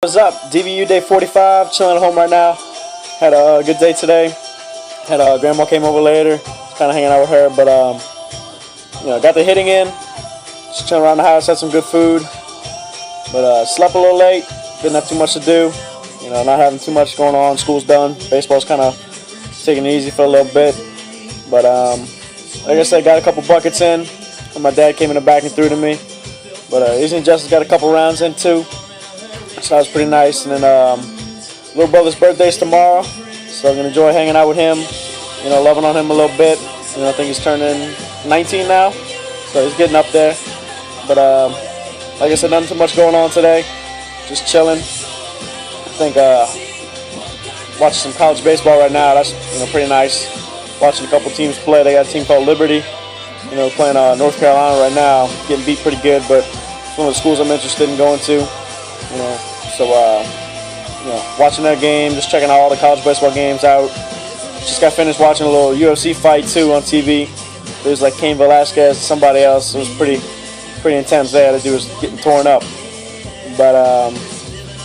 What's up? DVU day 45, chilling at home right now. Had a good day today. Had grandma came over later, kind of hanging out with her, but got the hitting in. Just chilling around the house, had some good food, but slept a little late. Didn't have too much to do. Not having too much going on. School's done. Baseball's kind of taking it easy for a little bit, but like I said, got a couple buckets in. And my dad came in the back and threw to me, but Izzy and Justice got a couple rounds in too. So that was pretty nice. And then little brother's birthday's tomorrow, so I'm gonna enjoy hanging out with him. Loving on him a little bit. I think he's turning 19 now, so he's getting up there. But like I said, nothing too much going on today. Just chilling. I think watching some college baseball right now. That's pretty nice. Watching a couple teams play. They got a team called Liberty. Playing North Carolina right now. Getting beat pretty good, but it's one of the schools I'm interested in going to. So watching that game, just checking all the college baseball games out. Just got finished watching a little UFC fight too on TV. It was like Cain Velasquez, somebody else. It was pretty intense there. The dude was getting torn up. But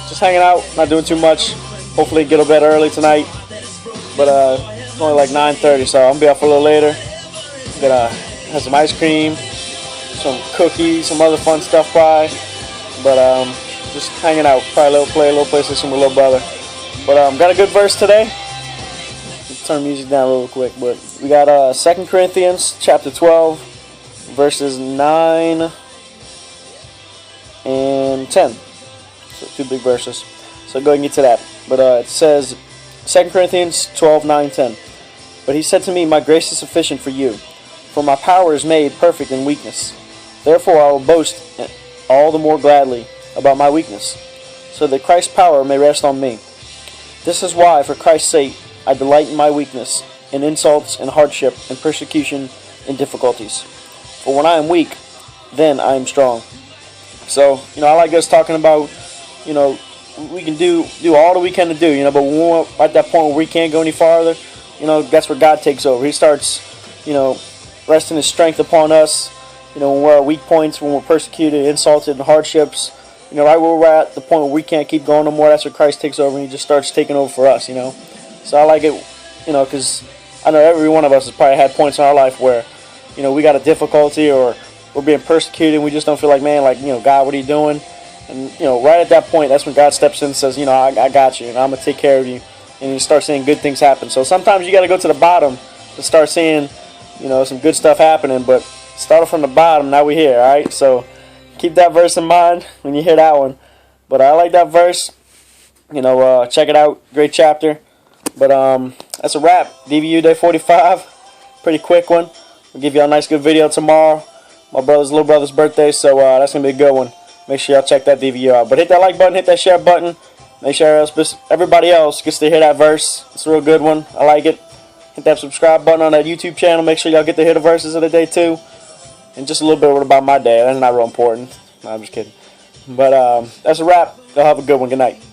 just hanging out, not doing too much. Hopefully get to bed early tonight. But it's only like 9:30, so I'm gonna be up a little later. Gonna have some ice cream, some cookies, some other fun stuff by. But just hanging out, probably a little PlayStation with little brother. But got a good verse today. Turn the music down real quick, but we got 2 Corinthians chapter 12, verses 9 and 10. So 2 big verses. So go ahead and get to that. But it says 2 Corinthians 12, 9, 10. But he said to me, my grace is sufficient for you, for my power is made perfect in weakness. Therefore I will boast all the more gladly about my weakness, so that Christ's power may rest on me. This is why, for Christ's sake, I delight in my weakness, in insults, and hardship, and persecution, and difficulties. For when I am weak, then I am strong. So, I like us talking about, we can do all that we can to do, but when we're at that point where we can't go any farther, that's where God takes over. He starts, resting His strength upon us, when we're at weak points, when we're persecuted, insulted, and hardships. Right where we're at the point where we can't keep going no more, that's where Christ takes over and He just starts taking over for us, So I like it, because I know every one of us has probably had points in our life where, we got a difficulty or we're being persecuted and we just don't feel like, man, God, what are you doing? And, right at that point, that's when God steps in and says, I got you, and I'm going to take care of you. And you start seeing good things happen. So sometimes you got to go to the bottom to start seeing, some good stuff happening. But start from the bottom, now we're here, all right? So keep that verse in mind when you hear that one. But I like that verse. Check it out. Great chapter. But that's a wrap. DVU day 45. Pretty quick one. We'll give you a nice good video tomorrow. My little brother's birthday, so that's going to be a good one. Make sure y'all check that DVU out. But hit that like button, hit that share button. Make sure everybody else gets to hear that verse. It's a real good one. I like it. Hit that subscribe button on that YouTube channel. Make sure y'all get to hear the verses of the day too. And just a little bit about my day. That's not real important. No, I'm just kidding. But that's a wrap. Y'all have a good one. Good night.